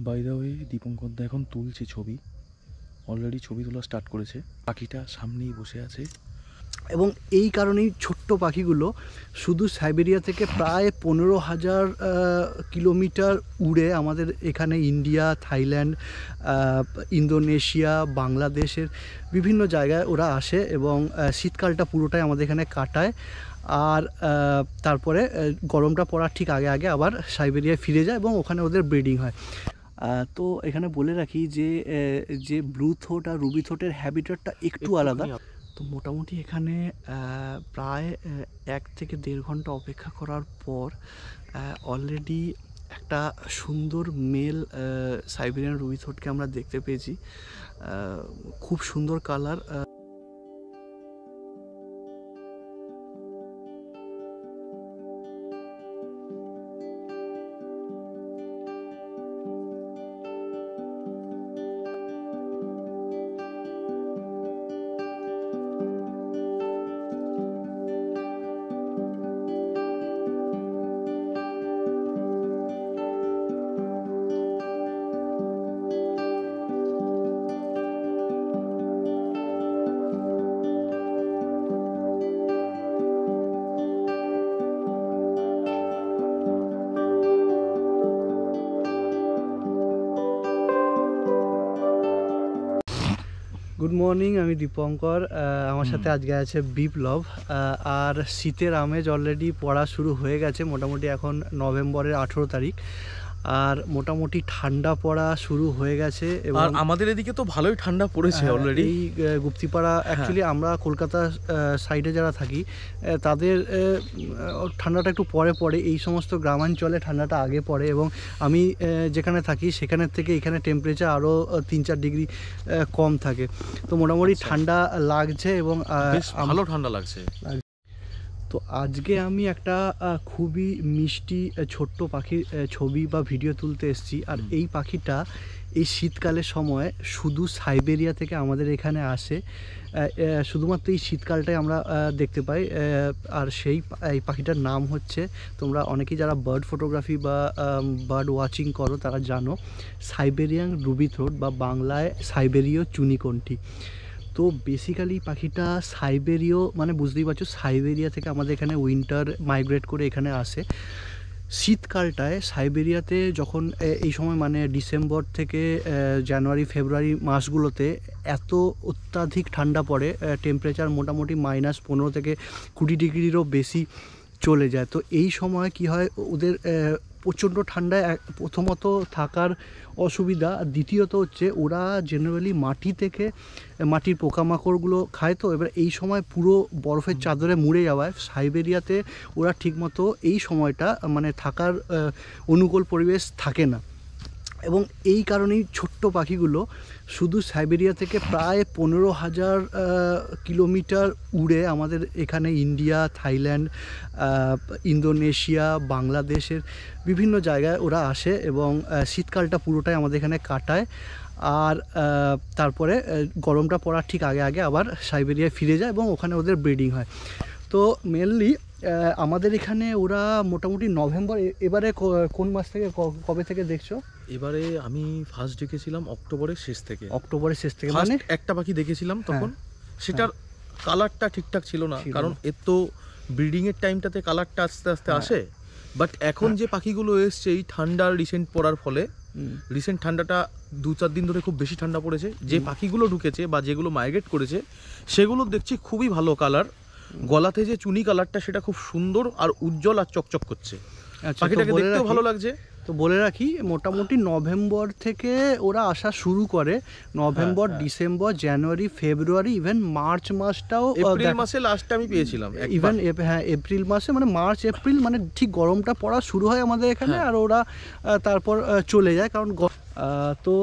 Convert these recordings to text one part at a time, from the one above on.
By the way Dipankar দা এখন তুলছে ছবি, অলরেডি ছবি তোলা স্টার্ট করেছে। পাখিটা সামনেই বসে আছে এবং এই কারণেই ছোট্ট পাখিগুলো শুধু সাইবেরিয়া থেকে প্রায় 15,000 কিলোমিটার উড়ে আমাদের এখানে ইন্ডিয়া, থাইল্যান্ড, ইন্দোনেশিয়া, বাংলাদেশের বিভিন্ন জায়গায় ওরা আসে এবং শীতকালটা পুরোটাই আমাদের এখানে কাটায়। আর তারপরে গরমটা পড়ার ঠিক আগে আগে আবার সাইবেরিয়ায় ফিরে যায় এবং ওখানে ওদের ব্রিডিং হয়। তো এখানে বলে রাখি যে ব্লু থ্রোট আর রুবি থ্রোটের হ্যাবিটেটটা একটু আলাদা। তো মোটামুটি এখানে প্রায় 1 থেকে 1.5 ঘন্টা অপেক্ষা করার পর অলরেডি একটা সুন্দর মেল সাইবেরিয়ান রুবি থ্রোটকে আমরা দেখতে পেয়েছি। খুব সুন্দর কালার। গুড মর্নিং, আমি দীপঙ্কর। আমার সাথে আজকে আছে বিপ্লব। আর শীতের আমেজ অলরেডি পড়া শুরু হয়ে গেছে। মোটামুটি এখন নভেম্বরের 18 তারিখ, আর মোটামুটি ঠান্ডা পড়া শুরু হয়ে গেছে। এবং আমাদের এদিকে তো ভালোই ঠান্ডা পড়েছে অলরেডি। এই গুপ্তিপাড়া, অ্যাকচুয়ালি আমরা কলকাতা সাইডে যারা থাকি তাদের ঠান্ডাটা একটু পরে পড়ে, এই সমস্ত গ্রামাঞ্চলে ঠান্ডাটা আগে পড়ে। এবং আমি যেখানে থাকি সেখানের থেকে এখানে টেম্পারেচার আরও 3-4 ডিগ্রি কম থাকে। তো মোটামুটি ঠান্ডা লাগছে এবং ভালো ঠান্ডা লাগছে। তো আজকে আমি একটা খুবই মিষ্টি ছোট্ট পাখির ছবি বা ভিডিও তুলতে এসেছি। আর এই পাখিটা এই শীতকালের সময় শুধু সাইবেরিয়া থেকে আমাদের এখানে আসে। শুধুমাত্র এই শীতকালটাই আমরা দেখতে পাই। আর এই পাখিটার নাম হচ্ছে, তোমরা অনেকেই যারা বার্ড ফটোগ্রাফি বা বার্ড ওয়াচিং করো তারা জানো, সাইবেরিয়ান রুবি থ্রোট বা বাংলায় সাইবেরীয় চুনিকণ্ঠী। তো বেসিক্যালি পাখিটা সাইবেরীয়, মানে বুঝতেই পারছো, সাইবেরিয়া থেকে আমাদের এখানে উইন্টার মাইগ্রেট করে এখানে আসে। শীতকালটায় সাইবেরিয়াতে যখন এই সময় মানে ডিসেম্বর থেকে জানুয়ারি ফেব্রুয়ারি মাসগুলোতে এত অত্যাধিক ঠান্ডা পড়ে, টেম্পারেচার মোটামুটি -15 থেকে 20 ডিগ্রিরও বেশি চলে যায়। তো এই সময় কি হয়, ওদের প্রচণ্ড ঠান্ডায় প্রথমত থাকার অসুবিধা, দ্বিতীয়ত হচ্ছে ওরা জেনারেলি মাটির পোকামাকড়গুলো খায়। তো এবার এই সময় পুরো বরফের চাদরে মুড়ে যাওয়ায় সাইবেরিয়াতে ওরা ঠিকমতো এই সময়টা মানে থাকার অনুকূল পরিবেশ থাকে না। এবং এই কারণেই ছোট্ট পাখিগুলো শুধু সাইবেরিয়া থেকে প্রায় 15,000 কিলোমিটার উড়ে আমাদের এখানে ইন্ডিয়া, থাইল্যান্ড, ইন্দোনেশিয়া, বাংলাদেশের বিভিন্ন জায়গায় ওরা আসে এবং শীতকালটা পুরোটাই আমাদের এখানে কাটায়। আর তারপরে গরমটা পড়ার ঠিক আগে আগে আবার সাইবেরিয়ায় ফিরে যায় এবং ওখানে ওদের ব্রিডিং হয়। তো মেনলি আমাদের এখানে ওরা মোটামুটি নভেম্বর, এবারে কোন মাস থেকে কবে থেকে দেখছো? এবারে আমি ফার্স্ট দেখেছিলাম অক্টোবরের শেষ থেকে। মানে একটা পাখি দেখেছিলাম তখন, সেটার কালারটা ঠিকঠাক ছিল না, কারণ এর তো ব্রিডিং এর টাইমটাতে কালারটা আস্তে আস্তে আসে। বাট এখন যে পাখিগুলো এসছে এই ঠান্ডার রিসেন্ট পড়ার ফলে, রিসেন্ট ঠান্ডাটা 2-4 দিন ধরে খুব বেশি ঠান্ডা পড়েছে, যে পাখিগুলো ঢুকেছে বা যেগুলো মাইগ্রেট করেছে সেগুলো দেখছি খুবই ভালো কালার। গলাতে যে চুনি কালারটা সেটা খুব সুন্দর আর উজ্জ্বল আর চকচক করছে। পাখিটাকে দেখতেও ভালো লাগছে। তো বলে রাখি, মোটামুটি নভেম্বর থেকে ওরা আসা শুরু করে। নভেম্বর, ডিসেম্বর, জানুয়ারি, ফেব্রুয়ারি, ইভেন মার্চ মাসটাও, এপ্রিল মাসে লাস্টে আমি পেয়েছিলাম ইভেন এপ্রিল মাসে, মানে মার্চ এপ্রিল, মানে ঠিক গরমটা পড়া শুরু হয় আমাদের এখানে। আর ওরা তারপর চলে যায়, কারণ তো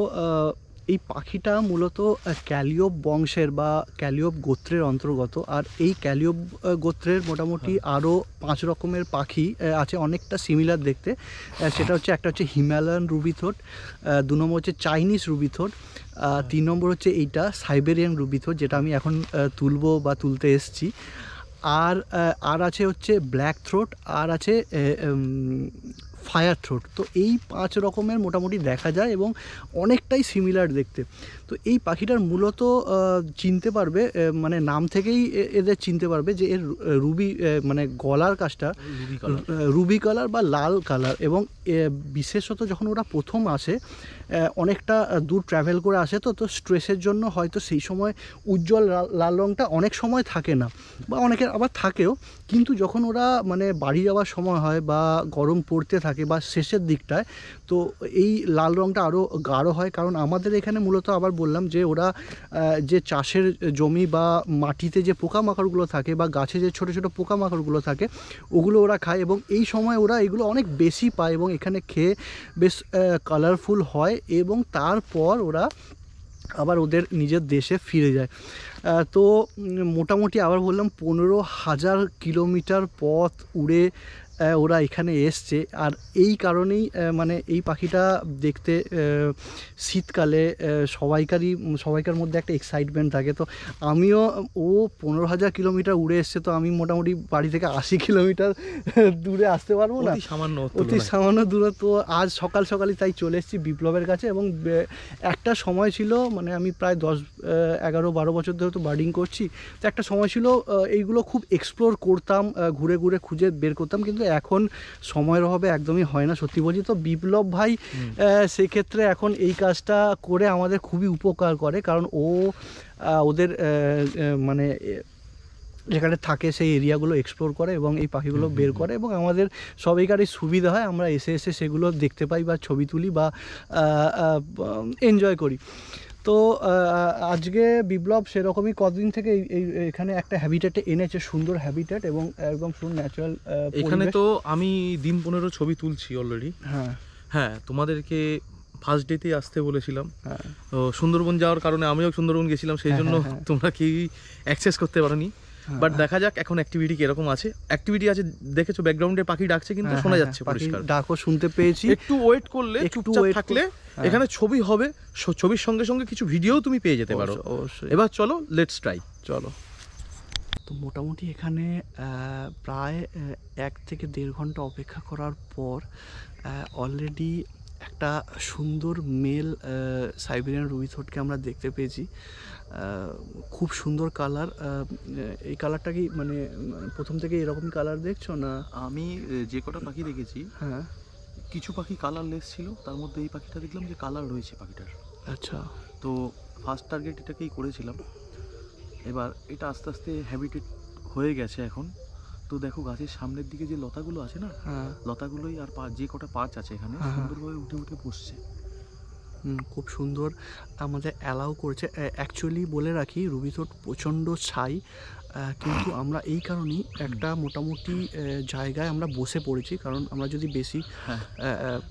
এই পাখিটা মূলত ক্যালিওপ বংশের বা ক্যালিওপ গোত্রের অন্তর্গত। আর এই ক্যালিওপ গোত্রের মোটামুটি আরও 5 রকমের পাখি আছে, অনেকটা সিমিলার দেখতে। সেটা হচ্ছে, একটা হচ্ছে হিমালয়ান রুবি থ্রোট, 2 নম্বর হচ্ছে চাইনিজ রুবি থ্রোট, 3 নম্বর হচ্ছে এইটা সাইবেরিয়ান রুবি থ্রোট, যেটা আমি এখন তুলতে এসছি। আর আছে হচ্ছে ব্ল্যাক থ্রোট, আর আছে ফায়ার থ্রোট। তো এই 5 রকমের মোটামুটি দেখা যায় এবং অনেকটাই সিমিলার দেখতে। তো এই পাখিটার মূলত চিনতে পারবে মানে নাম থেকেই এদের চিনতে পারবে যে এর রুবি মানে গলার কাজটা রুবি কালার বা লাল কালার। এবং বিশেষত যখন ওরা প্রথম আসে অনেকটা দূর ট্রাভেল করে আসে, তো স্ট্রেসের জন্য হয়তো সেই সময় উজ্জ্বল লাল রঙটা অনেক সময় থাকে না, বা অনেকের আবার থাকেও, কিন্তু যখন ওরা মানে বাড়ি যাওয়ার সময় হয় বা গরম পড়তে থাকে বা শেষের দিকটায়, তো এই লাল রঙটা আরও গাঢ় হয়। কারণ আমাদের এখানে মূলত আবার বললাম যে ওরা যে চাষের জমি বা মাটিতে যে পোকামাকড়গুলো থাকে বা গাছে যে ছোটো ছোটো পোকামাকড়গুলো থাকে ওগুলো ওরা খায়, এবং এই সময় ওরা এগুলো অনেক বেশি পায় এবং এখানে খেয়ে বেশ কালারফুল হয়, এবং তারপর ওরা আবার ওদের নিজের দেশে ফিরে যায়। তো মোটামুটি আবার বললাম 15,000 কিলোমিটার পথ উড়ে ওরা এখানে এসছে। আর এই কারণেই মানে এই পাখিটা দেখতে শীতকালে সবাইকার মধ্যে একটা এক্সাইটমেন্ট থাকে। তো আমিও, ও 15,000 কিলোমিটার উড়ে এসছে, তো আমি মোটামুটি বাড়ি থেকে 80 কিলোমিটার দূরে আসতে পারবো না, অতি সামান্য দূরত্ব। আজ সকালই তাই চলে এসেছি বিপ্লবের কাছে। এবং একটা সময় ছিল, মানে আমি প্রায় 10, 11, 12 বছর ধরে তো বার্ডিং করছি, তো একটা সময় ছিল এইগুলো খুব এক্সপ্লোর করতাম, ঘুরে ঘুরে খুঁজে বের করতাম, কিন্তু এখন সময়ের অভাবে একদমই হয় না, সত্যি বলছি। তো বিপ্লব ভাই সেক্ষেত্রে এখন এই কাজটা করে আমাদের খুবই উপকার করে, কারণ ও ওদের মানে যেখানে থাকে সেই এরিয়াগুলো এক্সপ্লোর করে এবং এই পাখিগুলো বের করে, এবং আমাদের সবাইকারই সুবিধা হয়, আমরা এসে সেগুলো দেখতে পাই বা ছবি তুলি বা এনজয় করি। তো আজকে বিপ্লব সেরকমই কতদিন থেকে এখানে একটা হ্যাবিটেটে এনেছে, সুন্দর হ্যাবিটেট এবং একদম সুন্দর ন্যাচারাল। এখানে তো আমি দিন 15 ছবি তুলছি অলরেডি। হ্যাঁ, তোমাদেরকে ফার্স্ট ডেতে আসতে বলেছিলাম, তো সুন্দরবন যাওয়ার কারণে আমিও সুন্দরবন গেছিলাম, সেই জন্য তোমরা কি অ্যাক্সেস করতে পারোনি। বাট দেখা যাক এখন অ্যাক্টিভিটি কিরকম আছে। অ্যাক্টিভিটি আছে, দেখেছো ব্যাকগ্রাউন্ডে পাখি ডাকছে, কিন্তু শোনা যাচ্ছে পরিষ্কার, ডাকও শুনতে পেয়েছি। একটু ওয়েট করলে, চুপচাপ থাকলে এখানে ছবি হবে, ছবির সঙ্গে সঙ্গে কিছু ভিডিও তুমি পেয়ে যেতে পারো। অবশ্যই। এবার চলো, লেটস ট্রাই, চলো। তো মোটামুটি এখানে প্রায় 1 থেকে 1.5 ঘন্টা অপেক্ষা করার পর অলরেডি একটা সুন্দর মেল সাইবেরিয়ান রুবি থ্রোটকে আমরা দেখতে পেয়েছি। খুব সুন্দর কালার। এই কালারটা কি মানে প্রথম থেকে এরকমই কালার দেখছো না? আমি যে কটা পাখি দেখেছি, হ্যাঁ, কিছু পাখি কালারলেস ছিল, তার মধ্যে এই পাখিটা দেখলাম যে কালার রয়েছে পাখিটার। আচ্ছা। তো ফার্স্ট টার্গেট এটাকেই করেছিলাম। এবার এটা আস্তে আস্তে হ্যাবিটেট হয়ে গেছে এখন। তো দেখো গাছের সামনের দিকে যে লতাগুলো আছে না, লতাগুলোই আর যে কটা পার্চ আছে এখানে সুন্দরভাবে উঠে উঠে বসছে। খুব সুন্দর আমাদের অ্যালাউ করেছে। অ্যাকচুয়ালি বলে রাখি, রুবি থ্রোট প্রচণ্ড ছাই, কিন্তু আমরা এই কারণেই একটা মোটামুটি জায়গায় আমরা বসে পড়েছি, কারণ আমরা যদি বেশি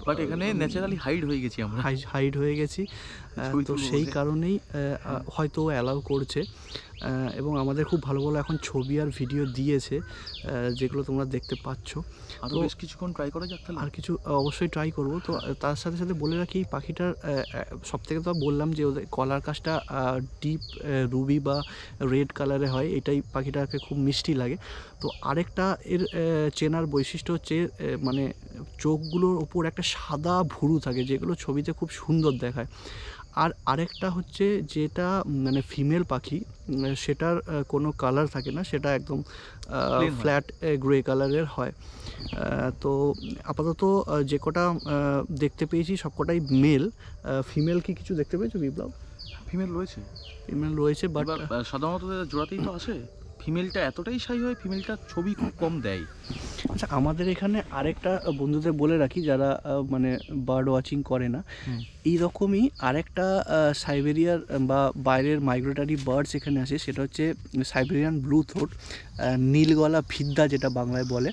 বাট এখানে ন্যাচারালি হাইড হয়ে গেছি, আমরা হাইড হয়ে গেছি, তো সেই কারণেই হয়তো অ্যালাউ করছে। এবং আমাদের খুব ভালো ভালো এখন ছবি আর ভিডিও দিয়েছে, যেগুলো তোমরা দেখতে পাচ্ছ। তো বেশ কিছুক্ষণ ট্রাই করা যাক তাহলে। আর কিছু অবশ্যই ট্রাই করব। তো তার সাথে সাথে বলে রাখি, এই পাখিটার সবথেকে তো বললাম যে ওদের কলার কাজটা ডিপ রুবি বা রেড কালারে হয়, এটাই পাখিটাকে খুব মিষ্টি লাগে। তো আরেকটা এর চেনার বৈশিষ্ট্য হচ্ছে মানে চোখগুলোর ওপর একটা সাদা ভুরু থাকে, যেগুলো ছবিতে খুব সুন্দর দেখায়। আর আরেকটা হচ্ছে যেটা মানে ফিমেল পাখি, সেটার কোনো কালার থাকে না, সেটা একদম ফ্ল্যাট গ্রে কালারের হয়। তো আপাতত যে কটা দেখতে পেয়েছি সব কটাই মেল। ফিমেল কি কিছু দেখতে পেয়েছো বিপ্লব? ফিমেল রয়েছে, বাট সাধারণত জোড়াতেই তো আসে। ফিমেলটা এতটাই শাই হয়, ফিমেলটা ছবি খুব কম দেয়। আচ্ছা, আমাদের এখানে আরেকটা বন্ধুদের বলে রাখি যারা মানে বার্ড ওয়াচিং করে না, এইরকমই আরেকটা সাইবেরিয়ার বা বাইরের মাইগ্রেটারি বার্ডস এখানে আসে, সেটা হচ্ছে সাইবেরিয়ান ব্লু থ্রোট, নীলগলা ফিদ্দা যেটা বাংলায় বলে।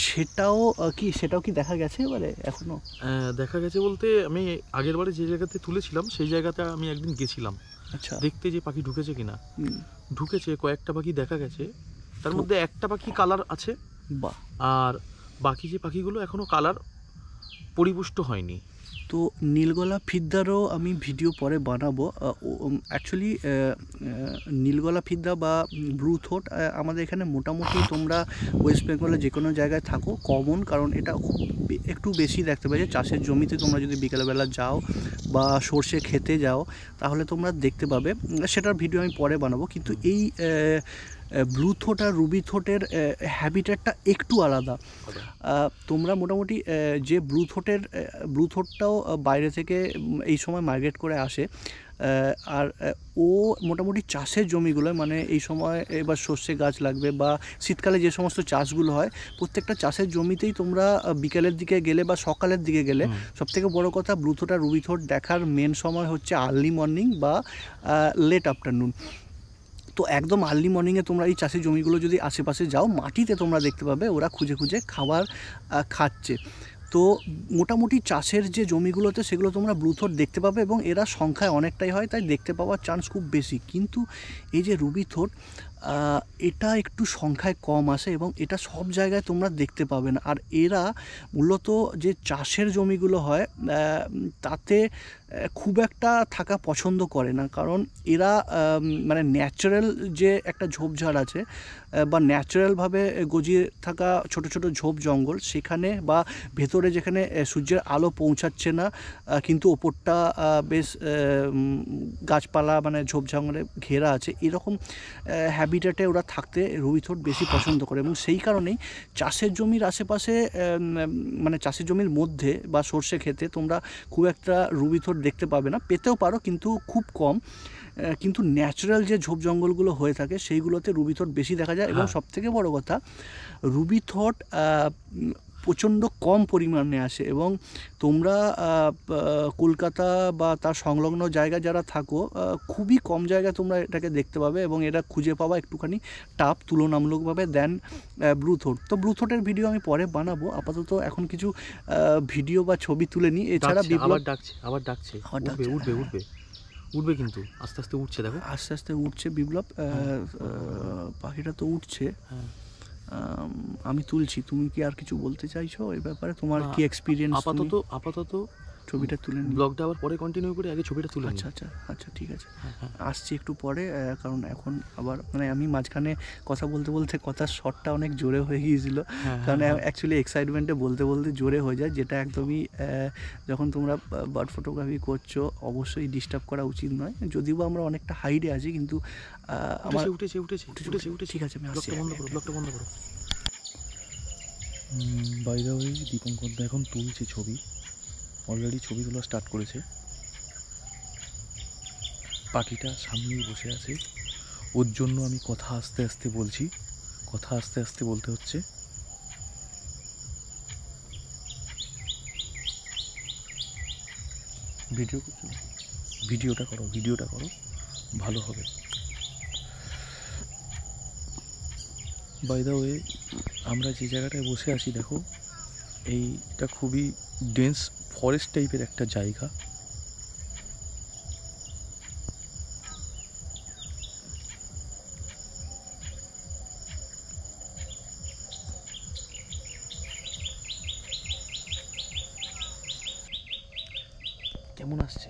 সেটাও কি দেখা গেছে এবারে? এখনো দেখা গেছে বলতে, আমি আগের বারে যে জায়গাতে তুলেছিলাম সেই জায়গাতে আমি একদিন গেছিলাম। আচ্ছা, দেখতে যে পাখি ঢুকেছে কিনা। ঢুকেছে, কয়েকটা পাখি দেখা গেছে, তার মধ্যে একটা পাখি কালার আছে, আর বাকি যে পাখিগুলো এখনো কালার পরিপুষ্ট হয়নি। তো নীলগলা ফিদ্দারও আমি ভিডিও পরে বানাবো। অ্যাকচুয়ালি নীলগলা ফিদ্দা বা ব্লু থ্রোট আমাদের এখানে মোটামুটি তোমরা ওয়েস্ট বেঙ্গলে যে কোনো জায়গায় থাকো কমন, কারণ এটা একটু বেশি দেখতে পাবে। চাষের জমিতে তোমরা যদি বিকেলবেলা যাও বা সর্ষে খেতে যাও তাহলে তোমরা দেখতে পাবে, সেটার ভিডিও আমি পরে বানাবো। কিন্তু এই ব্লু থ্রোট আর রুবি থ্রোটের হ্যাবিটেটটা একটু আলাদা। তোমরা মোটামুটি যে ব্লু থ্রোটটাও বাইরে থেকে এই সময় মাইগ্রেট করে আসে, আর ও মোটামুটি চাষের জমিগুলো, মানে এই সময় এবার সর্ষে গাছ লাগবে বা শীতকালে যে সমস্ত চাষগুলো হয় প্রত্যেকটা চাষের জমিতেই তোমরা বিকেলের দিকে গেলে বা সকালের দিকে গেলে সবথেকে বড় কথা ব্লু থ্রোট আর রুবি থ্রোট দেখার মেন সময় হচ্ছে আর্লি মর্নিং বা লেট আফটারনুন। তো একদম আর্লি মর্নিংয়ে তোমরা এই চাষের জমিগুলো যদি আশেপাশে যাও, মাটিতে তোমরা দেখতে পাবে ওরা খুঁজে খুঁজে খাবার খাচ্ছে। তো মোটামুটি চাষের যে জমিগুলোতে সেগুলো তোমরা ব্লু থ্রোট দেখতে পাবে এবং এরা সংখ্যায় অনেকটাই হয়, তাই দেখতে পাওয়ার চান্স খুব বেশি। কিন্তু এই যে রুবি থ্রোট এটা একটু সংখ্যায় কম আসে এবং এটা সব জায়গায় তোমরা দেখতে পাবে না। আর এরা মূলত যে চাষের জমিগুলো হয় তাতে খুব একটা থাকা পছন্দ করে না, কারণ এরা মানে ন্যাচারাল যে একটা ঝোপঝাড় আছে বা ন্যাচারালভাবে গজিয়ে থাকা ছোট ছোট ঝোপ জঙ্গল, সেখানে বা ভেতরে যেখানে সূর্যের আলো পৌঁছাচ্ছে না কিন্তু ওপরটা বেশ গাছপালা মানে ঝোপ জঙ্গলে ঘেরা আছে, এরকম হ্যাবিটেটে ওরা থাকতে রুবি থ্রোট বেশি পছন্দ করে। এবং সেই কারণেই চাষের জমির আশেপাশে মানে চাষের জমির মধ্যে বা সর্ষে খেতে তোমরা খুব একটা রুবি থ্রোট দেখতে পাবে না, পেতেও পারো কিন্তু খুব কম। কিন্তু ন্যাচারাল যে ঝোপ জঙ্গলগুলো হয়ে থাকে সেইগুলোতে রুবি থ্রোট বেশি দেখা যায়। এবং সবথেকে বড় কথা, রুবি থ্রোট প্রচণ্ড কম পরিমাণে আসে এবং তোমরা কলকাতা বা তার সংলগ্ন জায়গায় যারা থাকো খুবই কম জায়গায় তোমরা এটাকে দেখতে পাবে এবং এটা খুঁজে পাওয়া একটুখানি টাফ তুলনামূলকভাবে দেন ব্লু থ্রোট। তো ব্লু থ্রোটের ভিডিও আমি পরে বানাবো, আপাতত এখন কিছু ভিডিও বা ছবি তুলে নিই। এছাড়া আবার ডাকছে উঠবে কিন্তু আস্তে আস্তে উঠছে, দেখো আস্তে আস্তে উঠছে বিপ্লব, পাখিটা তো উঠছে। আমি তুলছি, তুমি কি আর কিছু বলতে চাইছো এই ব্যাপারে? তোমার কি এক্সপিরিয়েন্স? আপাতত ছবিটা তুলে নিই, ব্লগটা আবার পরে কন্টিনিউ করে আগে ছবিটা তুলে নিই। আচ্ছা ঠিক আছে, আসছি একটু পরে। কারণ এখন আবার মানে আমি মাঝখানে কথা বলতে বলতে কথার শটটা অনেক জোরে হয়ে গিয়েছিল, কারণ অ্যাকচুয়ালি এক্সাইটমেন্টে বলতে বলতে জোরে হয়ে যায়, যেটা একদমই যখন তোমরা বার্ড ফটোগ্রাফি করছো অবশ্যই ডিস্টার্ব করা উচিত নয়। যদিও আমরা অনেকটা হাইডে আছি কিন্তু আমার উঠেছে। ঠিক আছে, আমি আসছি। ব্লগটা বন্ধ করো। বাই দ্য ওয়ে, দীপঙ্কর দা এখন তুলছে ছবি, অলরেডি ছবি তোলা স্টার্ট করেছে। পাখিটা সামনেই বসে আছে, ওর জন্য আমি কথা আস্তে আস্তে বলছি, কথা আস্তে আস্তে বলতে হচ্ছে। ভিডিওটা করো ভালো হবে। বাই দ্য ওয়ে, আমরা যে জায়গাটায় বসে আছি দেখো, এইটা খুবই ডেন্স ফরেস্ট টাইপের একটা জায়গা। কেমন আসছে?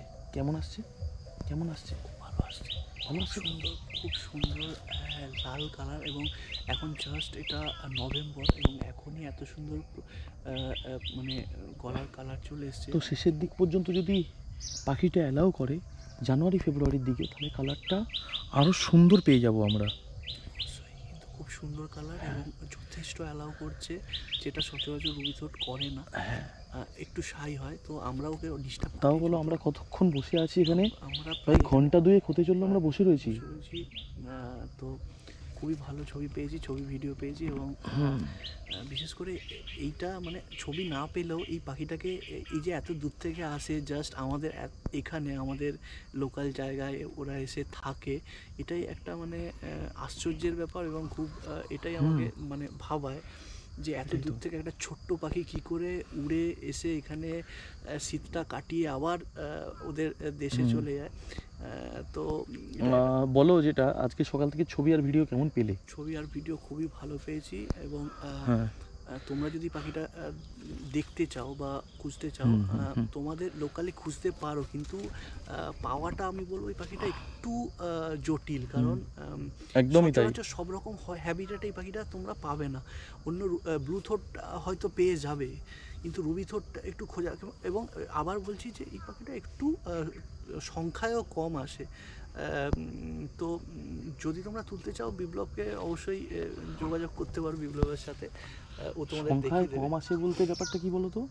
ভালো আসছে, খুব সুন্দর লাল কালার। এবং এখন জাস্ট এটা নভেম্বর এবং এখনই এত সুন্দর মানে গলার কালার চলে এসছে। তো শেষের দিক পর্যন্ত যদি পাখিটা অ্যালাউ করে জানুয়ারি ফেব্রুয়ারির দিকে, তাহলে কালারটা আরও সুন্দর পেয়ে যাব আমরা। কিন্তু খুব সুন্দর কালার এবং যথেষ্ট অ্যালাউ করছে, যেটা সচরাচর রুবি থ্রোট করে না, একটু শাই হয়। তো আমরা ওকে ডিস্টার্ব, তাও বলো আমরা কতক্ষণ বসে আছি এখানে? আমরা প্রায় ঘন্টা দুয়েক হতে চললো আমরা বসে রয়েছি। তো খুবই ভালো ছবি পেয়েছি, ভিডিও পেয়েছি। এবং বিশেষ করে এইটা মানে ছবি না পেলেও এই পাখিটাকে এই যে এত দূর থেকে আসে জাস্ট আমাদের এখানে আমাদের লোকাল জায়গায় ওরা এসে থাকে, এটাই একটা মানে আশ্চর্যের ব্যাপার। এবং খুব এটাই আমাকে মানে ভাবায় যে এত দূর থেকে একটা ছোট্ট পাখি কী করে উড়ে এসে এখানে শীতটা কাটিয়ে আবার ওদের দেশে চলে যায়। তো বলো, যেটা আজকে সকাল থেকে ছবি আর ভিডিও কেমন পেলে? ছবি আর ভিডিও খুবই ভালো পেয়েছি এবং তোমরা যদি পাখিটা দেখতে চাও বা খুঁজতে চাও, তোমাদের লোকালি খুঁজতে পারো, কিন্তু পাওয়াটা আমি বলবো এই পাখিটা একটু জটিল, কারণ একদমই তাই, সচরাচর সব রকম হ্যাবিটেট এই পাখিটা তোমরা পাবে না। অন্য ব্লু থ্রোট হয়তো পেয়ে যাবে, কিন্তু রুবি থ্রোটটা একটু খোঁজা, এবং আবার বলছি যে এই পাখিটা একটু সংখ্যায়ও কম আসে। তো যদি তোমরা তুলতে চাও বিপ্লবকে অবশ্যই যোগাযোগ করতে পারো, বিপ্লবের সাথে, ও তোমাদের সংখ্যায় কম আসে বলতে ব্যাপারটা কি বলো তো,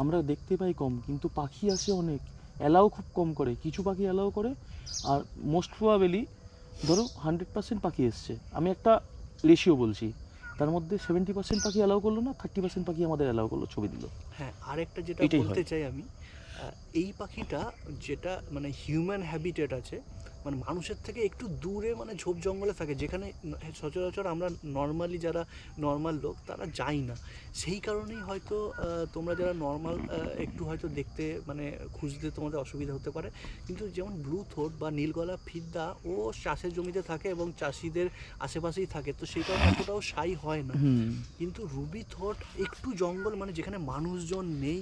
আমরা দেখতে পাই কম, কিন্তু পাখি আসে অনেক, অ্যালাও খুব কম করে, কিছু পাখি অ্যালাও করে, আর মোস্ট প্রবাবেলি ধরো 100% পাখি এসছে, আমি একটা রেশিও বলছি, তার মধ্যে 70% পাখি অ্যালাউ করলো না, 30% পাখি আমাদের অ্যালাউ করলো, ছবি দিল। হ্যাঁ, আরেকটা যেটা বলতে চাই আমি, এই পাখিটা যেটা মানে হিউম্যান হ্যাবিটেট আছে, মানে মানুষের থেকে একটু দূরে, মানে ঝোপ জঙ্গলে থাকে, যেখানে সচরাচর আমরা নর্মালি যারা নর্মাল লোক তারা যাই না। সেই কারণেই হয়তো তোমরা যারা নর্মাল একটু হয়তো দেখতে মানে খুঁজতে তোমাদের অসুবিধা হতে পারে। কিন্তু যেমন ব্লু থ্রোট বা নীলগলা ফিদ্দা ও চাষের জমিতে থাকে এবং চাষিদের আশেপাশেই থাকে, তো সেই কারণে এতটাও সাই হয় না। কিন্তু রুবি থ্রোট একটু জঙ্গল, মানে যেখানে মানুষজন নেই,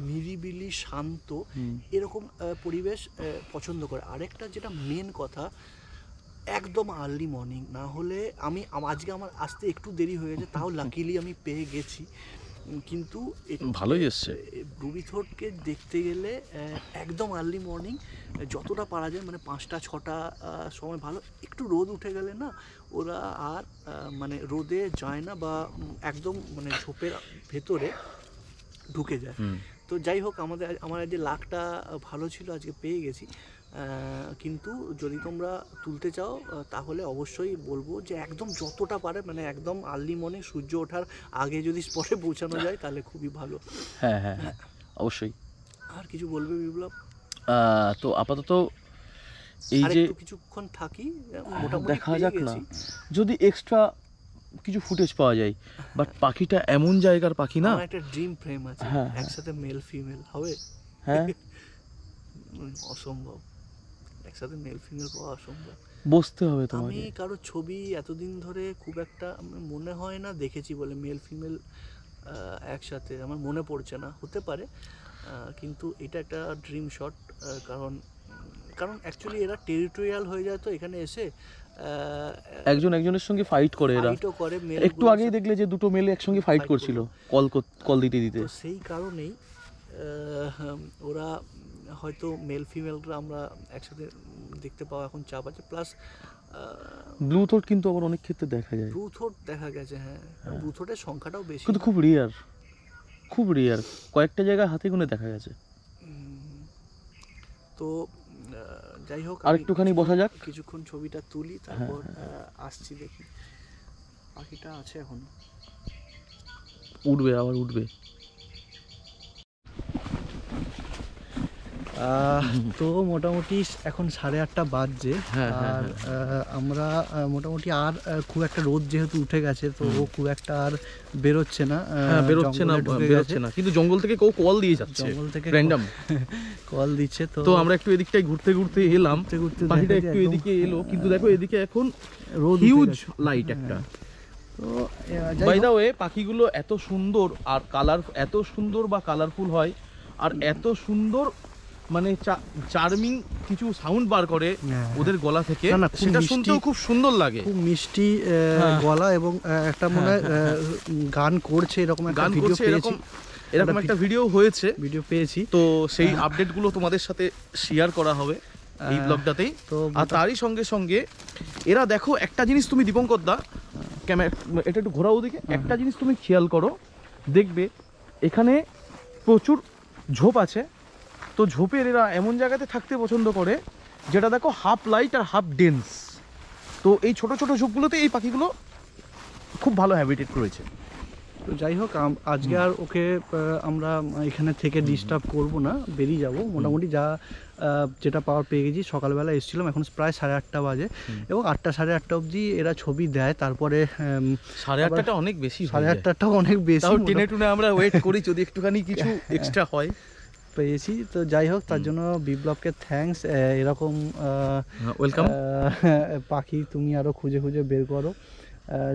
নিরিবিলি শান্ত এরকম পরিবেশ পছন্দ করে। আরেকটা যেটা মেন কথা, একদম আর্লি মর্নিং না হলে, আজকে আমার আসতে একটু দেরি হয়ে গেছে, তাও লাকিলি আমি পেয়ে গেছি, কিন্তু ভালোই এসছে। রুবি থ্রোটকে দেখতে গেলে একদম আর্লি মর্নিং যতটা পারা যায়, মানে 5টা-6টা সময় ভালো, একটু রোদ উঠে গেলে না ওরা আর মানে রোদে যায় না, বা একদম মানে ঝোপের ভেতরে ঢুকে যায়। তো যাই হোক, আমার যে লাকটা ভালো ছিল, আজকে পেয়ে গেছি। কিন্তু যদি তোমরা তুলতে চাও তাহলে অবশ্যই বলবো যে একদম যতটা পারে, মানে একদম আর্লি মর্নিং সূর্য ওঠার আগে যদি স্পটে পৌঁছানো যায় তাহলে খুবই ভালো। হ্যাঁ হ্যাঁ অবশ্যই। আর কিছু বলবে বিপ্লব? তো আপাতত এই যে কিছুক্ষণ থাকি, মোটামুটি দেখা যাক না, যদি এক্সট্রা কিছু ফুটেজ পাওয়া যায়, বাট পাখিটা এমন জায়গার পাখি না, একটা ড্রিম ফ্রেম আছে, একসাথে মেল ফিমেল হবে। হ্যাঁ অসম্ভব, একসাথে মেল ফিমেল পাওয়া অসম্ভব, বসতে হবে তোমাকে। আমি কারো ছবি এতদিন ধরে খুব একটা মনে হয় না দেখেছি বলে মেল ফিমেল একসাথে, আমার মনে পড়ছে না, হতে পারে, কিন্তু এটা একটা ড্রিম শট। কারণ অ্যাকচুয়ালি এরা টেরিটোরিয়াল হয়ে যায়, তো এখানে এসে একজন একজনের সঙ্গে ফাইট করে, এরা একটু আগেই দেখলে যে দুটো মেলে একসঙ্গে ফাইট করছিল কল দিতে দিতে, তো সেই কারণেই ওরা হয়তো মেল ফিমেলরা আমরা একসাথে দেখতে পাওয়া এখন চাপ আছে। প্লাস ব্লু থ্রোট কিন্তু আবার অনেক ক্ষেত্রে দেখা যায়, ব্লু থ্রোট দেখা গেছে, হ্যাঁ ব্লু থ্রোটের সংখ্যাটাও বেশি, কিন্তু খুব রেয়ার, কয়েকটা জায়গায় হাতে গুনে দেখা গেছে। তো যাই হোক, আর একটুখানি বসা যাক, কিছুক্ষণ ছবিটা তুলি, তারপর আসছি, দেখি পাখিটা আছে এখন, আবার উঠবে। তো মোটামুটি এখন 8:30 বাজছে, আর আমরা মোটামুটি আর খুব একটা রোদ যেহেতু উঠে গেছে, তো ও খুব একটা আর বেরোচ্ছে না, কিন্তু জঙ্গল থেকে কেউ কল দিয়ে যাচ্ছে, জঙ্গল থেকে র্যান্ডম কল দিচ্ছে। তো আমরা একটু এদিকটাই ঘুরতে এলাম, পাখিটা একটু এদিকে এলো, কিন্তু দেখো এদিকে এখন রোদ, হিউজ লাইট একটা। তো বাই দ্য ওয়ে, পাখিগুলো এত সুন্দর আর এত সুন্দর বা কালারফুল হয়, আর এত সুন্দর মানে চার্মিং কিছু সাউন্ড বার করে ওদের গলা থেকে, সেটা শুনতেও খুব সুন্দর লাগে, খুব মিষ্টি গলা, এবং একটা মনে হয় গান করছে এরকম একটা ভিডিও পেয়েছি। তো সেই আপডেটগুলো তোমাদের সাথে শেয়ার করা হবে এই ব্লগটাতেই। আর তারই সঙ্গে সঙ্গে এরা দেখো, একটা জিনিস তুমি দীপঙ্কর দা, এটা একটু ঘোরাও দিকে, একটা জিনিস তুমি খেয়াল করো, দেখবে এখানে প্রচুর ঝোপ আছে, তো ঝোপের এরা এমন জায়গাতে থাকতে পছন্দ করে যেটা দেখো হাফ লাইট আর হাফ ডেন্স। তো এই ছোট ছোট ঝোপগুলোতে এই পাখিগুলো খুব ভালো হ্যাবিটেট রয়েছে। তো যাই হোক, আজকে আর ওকে আমরা এখানে থেকে ডিস্টার্ব করব না, বেরিয়ে যাব। মোটামুটি যেটা পাওয়ার পেয়ে গেছি, সকালবেলা এসেছিলাম, এখন প্রায় 8:30 বাজে, এবং 8টা 8:30 অবধি এরা ছবি দেয়, তারপরে 8:30টা অনেক বেশি, 8:30টাও অনেক বেশি, টেনে টুনে আমরা ওয়েট করি যদি একটুখানি কিছু এক্সট্রা হয়। পেয়েছি। তো যাই হোক, তার জন্য বিপ্লবকে থ্যাঙ্কস, এরকম ওয়েলকাম পাখি তুমি আরও খুঁজে বের করো,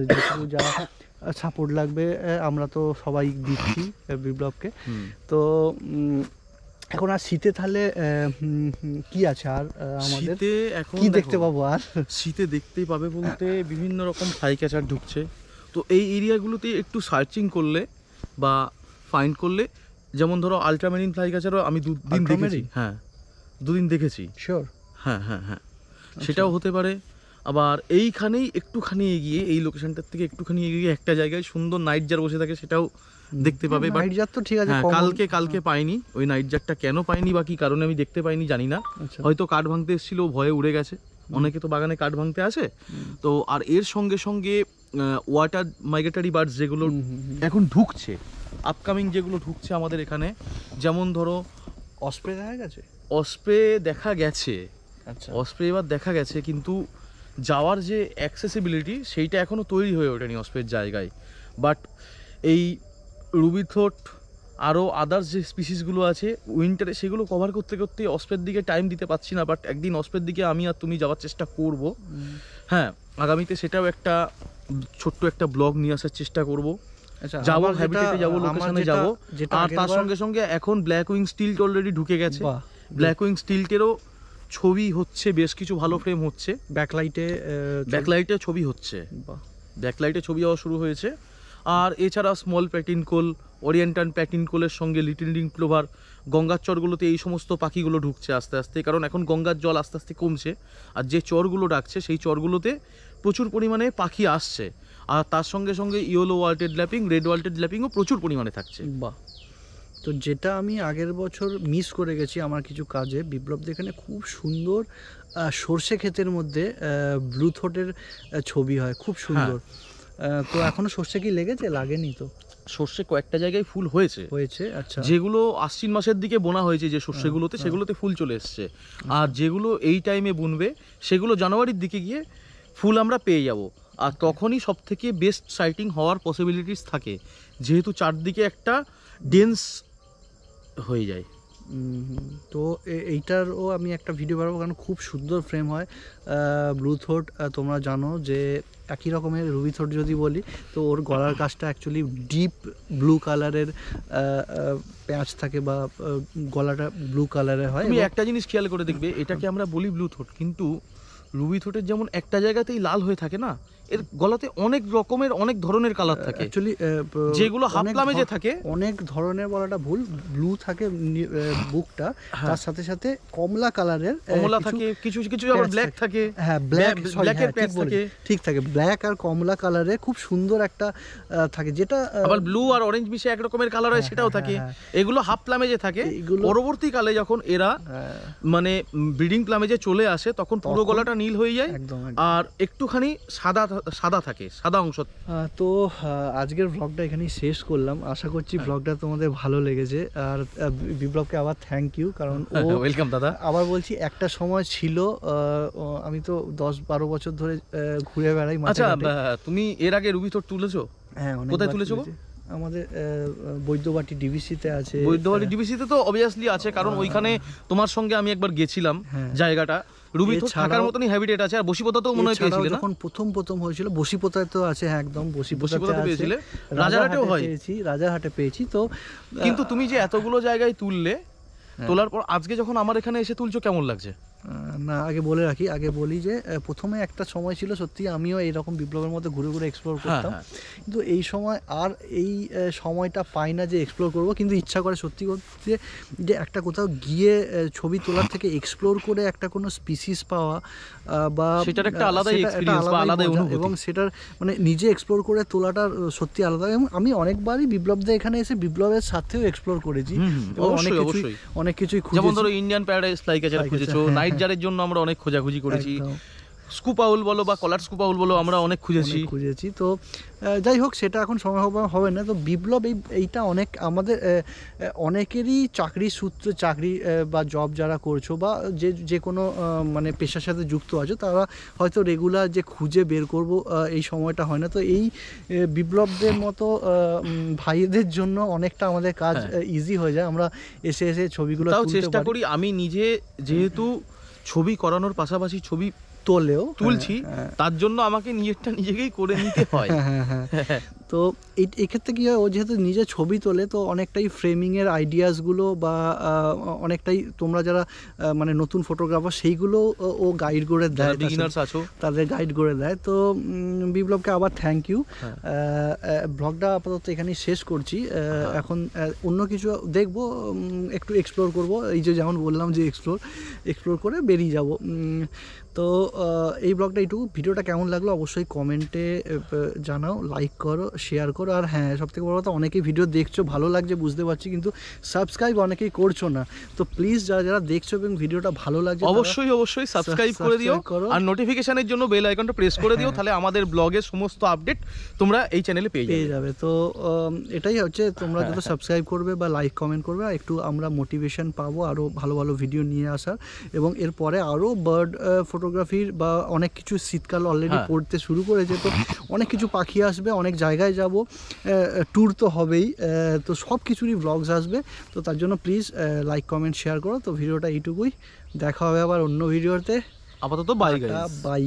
যেটুকু যা সাপোর্ট লাগবে, আমরা তো সবাই দিচ্ছি বিপ্লবকে। হুম। তো এখন আর শীতে তাহলে কি আছে আর আমাদের শীতে এখন কি দেখো, দেখতে পাবো আর? শীতে দেখতেই পাবে বলতে বিভিন্ন রকম ফ্লাই ক্যাচার ঢুকছে, তো এই এরিয়াগুলোতে একটু সার্চিং করলে বা ফাইন্ড করলে, যেমন ধরো আলট্রামেরিন ফ্লাই ক্যাচারও আমি 2 দিন দেখেছি। Ultramarine? হ্যাঁ 2 দিন দেখেছি। শিওর? হ্যাঁ হ্যাঁ হ্যাঁ, সেটাও হতে পারে। আবার এইখানেই একটুখানি এগিয়ে, এই লোকেশনটার থেকে একটুখানি এগিয়ে একটা জায়গায় সুন্দর নাইট জার বসে থাকে, সেটাও দেখতে পাবে। বাট নাইট জার তো ঠিক আছে, হ্যাঁ, common। কালকে পাইনি ওই নাইট জারটা, কেন পাইনি বা কি কারণে আমি দেখতে পাইনি জানি না। আচ্ছা। হয়তো কাঠ ভাঙতে এসেছিল, ভয়ে উড়ে গেছে। অনেকে তো বাগানে কাঠ ভাঙতে আসে। তো আর এর সঙ্গে সঙ্গে ওয়াটার মাইগ্রেটরি বার্ডস যেগুলো এখন ঢুকছে, আপকামিং যেগুলো ঢুকছে আমাদের এখানে, যেমন ধরো অস্প্রে দেখা গেছে? অস্প্রে দেখা গেছে। আচ্ছা। অস্প্রে এবার দেখা গেছে, কিন্তু যাওয়ার যে অ্যাক্সেসিবিলিটি সেইটা এখনও তৈরি হয়ে ওঠেনি অস্প্রের জায়গায়। বাট এই রুবি থ্রোট আরও আদার্স যে স্পিসিসগুলো আছে উইন্টারে, সেগুলো কভার করতে করতে অস্প্রের দিকে টাইম দিতে পারছি না। বাট একদিন অস্প্রের দিকে আমি আর তুমি যাওয়ার চেষ্টা করব। হ্যাঁ, আগামীতে সেটাও একটা ছোট্ট একটা ব্লগ নিয়ে আসার চেষ্টা করব। আচ্ছা, যাবো, আমার হ্যাবিটেটে যাবো, আমার লোকেশনে যাবো। যেটা আর আগের তার বার- সঙ্গে সঙ্গে এখন ব্ল্যাক উইং স্টিল্ট অলরেডি ঢুকে গেছে। বাহ। ব্ল্যাক উইং স্টিল্টেরও ছবি হচ্ছে, বেশ কিছু ভালো ফ্রেম হচ্ছে, ব্যাকলাইটে ব্যাকলাইটে ছবি হচ্ছে, বাহ। ব্যাকলাইটে ছবি হওয়া শুরু হয়েছে। আর এছাড়া স্মল প্যাটিনকোল, ওরিয়েন্টাল প্যাটিনকোলের সঙ্গে লিটিল রিং প্লোভার, গঙ্গার চরগুলোতে এই সমস্ত পাখিগুলো ঢুকছে আস্তে আস্তে, কারণ এখন গঙ্গার জল আস্তে আস্তে কমছে। আর যে চরগুলো ডাকছে সেই চরগুলোতে প্রচুর পরিমাণে পাখি আসছে। আর তার সঙ্গে সঙ্গে ইয়েলো ওয়াল্টেড ল্যাপিং, রেড ওয়াল্টেড ল্যাপিংও প্রচুর পরিমাণে থাকছে। বাহ। তো যেটা আমি আগের বছর মিস করে গেছি আমার কিছু কাজে, বিপ্লবদের এখানে খুব সুন্দর সর্ষে ক্ষেতের মধ্যে ব্লু থ্রোটের ছবি হয়, খুব সুন্দর। তো এখনো সর্ষে কি লেগেছে? লাগেনি তো? সর্ষে কয়েকটা জায়গায় ফুল হয়েছে, হয়েছে। আচ্ছা। যেগুলো আশ্বিন মাসের দিকে বোনা হয়েছে যে শস্যগুলোতে, সেগুলোতে ফুল চলে এসছে। আর যেগুলো এই টাইমে বুনবে সেগুলো জানুয়ারির দিকে গিয়ে ফুল আমরা পেয়ে যাব। আর তখনই সব থেকে বেস্ট সাইটিং হওয়ার পসিবিলিটিস থাকে, যেহেতু চারদিকে একটা ডেন্স হয়ে যায়। তো এইটারও আমি একটা ভিডিও বানাবো, কারণ খুব সুন্দর ফ্রেম হয়। ব্লু থ্রোট তোমরা জানো যে একই রকমের রুবি থ্রোট যদি বলি, তো ওর গলার কাজটা অ্যাকচুয়ালি ডিপ ব্লু কালারের প্যাঁচ থাকে, বা গলাটা ব্লু কালারের হয়। তুমি একটা জিনিস খেয়াল করে দেখবে, এটাকে আমরা বলি ব্লু থ্রোট, কিন্তু রুবি থ্রোটের যেমন একটা জায়গাতেই লাল হয়ে থাকে না, এর গলাতে অনেক রকমের অনেক ধরনের কালার থাকে, অ্যাকচুয়ালি যেগুলো হাফ প্লামে যে থাকে। অনেক ধরনের বলাটা ভুল, ব্লু থাকে বুকটা, তার সাথে সাথে কমলা কালারের কমলা থাকে, কিছু কিছু আবার ব্ল্যাক থাকে। হ্যাঁ, ব্ল্যাক, ব্ল্যাকের প্যাচ থাকে, ঠিক থাকে, ব্ল্যাক আর কমলা কালারের খুব সুন্দর একটা থাকে, যেটা আবার ব্লু আর অরেঞ্জ মিশে এক রকমের কালার হয়, সেটাও থাকে। এগুলো হাফ প্লামে যে থাকে, পরবর্তীকালে যখন এরা মানে ব্রিডিং প্লামে যে চলে আসে, তখন পুরো গলাটা নীল হয়ে যায়, আর একটুখানি সাদা থাকে, সাদা অংশ। তো আজকের ব্লগটা এখানেই শেষ করলাম। আশা করছি ব্লগটা তোমাদের ভালো লেগেছে। আর বিপ্লবকে আবার থ্যাংক ইউ, কারণ ও ওয়েলকাম দাদা। আবার বলছি, একটা সময় ছিল, আমি তো 10-12 বছর ধরে ঘুরে বেড়াই মাঠে আচ্ছা, ঘাটে। তুমি এর আগে রুবি থ্রোট তুলেছো? হ্যাঁ, কোথায় তুলেছো? আমাদের বৈদ্যবাটি ডিবিসিতে আছে। বৈদ্যবাটি ডিবিসিতে তো অবভিয়াসলি আছে, কারণ ওইখানে তোমার সঙ্গে আমি একবার গেছিলাম। জায়গাটা রুবি থ্রোট থাকার মতনই হ্যাবিটেট আছে। আর বসিপোতাতেও মনে হয় পেয়েছিলে না? যখন প্রথম হয়েছিল বসিপোতায় তো আছে। হ্যাঁ, একদম বসিপোতাতে পেয়েছিলে, রাজারহাটেও হয়, রাজারহাটে পেয়েছি। তো কিন্তু তুমি যে এতগুলো জায়গায় তুললে, তোলার পর আজকে যখন আমার এখানে এসে তুলছো, কেমন লাগছে? না, আগে বলে রাখি, আগে বলি যে প্রথমে একটা সময় ছিল সত্যি আমিও এইরকম বিপ্লবের মধ্যে ঘুরে ঘুরে এক্সপ্লোর করতাম, কিন্তু এই সময় আর এই সময়টা পাই না যে এক্সপ্লোর করব। কিন্তু ইচ্ছা করে সত্যি করতে যে একটা কোথাও গিয়ে ছবি তোলার থেকে এক্সপ্লোর করে একটা কোনো স্পিসিস পাওয়া, বা সেটার একটা আলাদাই এক্সপেরিয়েন্স বা আলাদাই অনুভূতি, এবং সেটার মানে নিজে এক্সপ্লোর করে তোলাটা সত্যি আলাদা। এবং আমি অনেকবারই বিপ্লবদের এখানে এসে বিপ্লবের সাথেও এক্সপ্লোর করেছি, এবং অনেক কিছুই খুঁজেছি। যেমন ধরো ইন্ডিয়ান প্যারাডাইস ফ্লাই ক্যাচার খুঁজেছো, নাইট জারের জন্য আমরা অনেক খোঁজাখুঁজি করেছি, স্কুপাউল বলো বা কলার স্কুপাউল বলো, আমরা অনেক খুঁজেছি। তো যাই হোক, সেটা এখন সময় হবে না। তো বিপ্লব এইটা অনেক আমাদের অনেকেরই চাকরির সূত্রে, চাকরি বা জব যারা করছো, বা যে কোনো মানে পেশার সাথে যুক্ত আছো, তারা হয়তো রেগুলার যে খুঁজে বের করব এই সময়টা হয় না। তো এই বিপ্লবদের মতো ভাইদের জন্য অনেকটা আমাদের কাজ ইজি হয়ে যায়। আমরা এসে ছবিগুলো চেষ্টা করি। আমি নিজে যেহেতু ছবি করানোর পাশাপাশি ছবি তুলছি, তার জন্য আমাকে নিজেরটা নিজেকেই করে নিতে হয়। তো এক্ষেত্রে কী হয়, ও যেহেতু নিজে ছবি তোলে তো অনেকটাই ফ্রেমিংয়ের আইডিয়াসগুলো বা অনেকটাই তোমরা যারা মানে নতুন ফটোগ্রাফার সেইগুলো ও গাইড করে দেয়, বিগিনার্স আছো তাদের গাইড করে দেয়। তো বিপ্লবকে আবার থ্যাংক ইউ। ব্লগটা আপাতত এখানেই শেষ করছি। এখন অন্য কিছু দেখবো, একটু এক্সপ্লোর করব, এই যে যেমন বললাম যে এক্সপ্লোর করে বেরিয়ে যাব। তো এই ব্লগটা এইটুকু। ভিডিওটা কেমন লাগলো অবশ্যই কমেন্টে জানাও, লাইক করো, শেয়ার করো। আর হ্যাঁ, সবথেকে বড় কথা, অনেকেই ভিডিও দেখছো, ভালো লাগছে বুঝতে পারছি, কিন্তু সাবস্ক্রাইব অনেকেই করছো না। তো প্লিজ যারা দেখছো এবং ভিডিওটা ভালো লাগছে অবশ্যই সাবস্ক্রাইব করে দিও, আর নোটিফিকেশনের জন্য বেল আইকনটা প্রেস করে দিও, তাহলে আমাদের ব্লগের সমস্ত আপডেট তোমরা এই চ্যানেলে পেয়ে যাবে। তো এটাই হচ্ছে, তোমরা যত সাবস্ক্রাইব করবে বা লাইক কমেন্ট করবে, একটু আমরা মোটিভেশন পাবো আরও ভালো ভালো ভিডিও নিয়ে আসার। এবং এরপরে আরও বার্ড ফটোগ্রাফির বা অনেক কিছু, শীতকাল অলরেডি পড়তে শুরু করেছে, তো অনেক কিছু পাখি আসবে, অনেক জায়গায় যাব, ট্যুর তো হবেই, তো সব কিছুরই ব্লগস আসবে। তো তার জন্য প্লিজ লাইক কমেন্ট শেয়ার করো। তো ভিডিওটা এইটুকুই, দেখা হবে আবার অন্য ভিডিওতে। আপাতত বাই গাইস। বাই।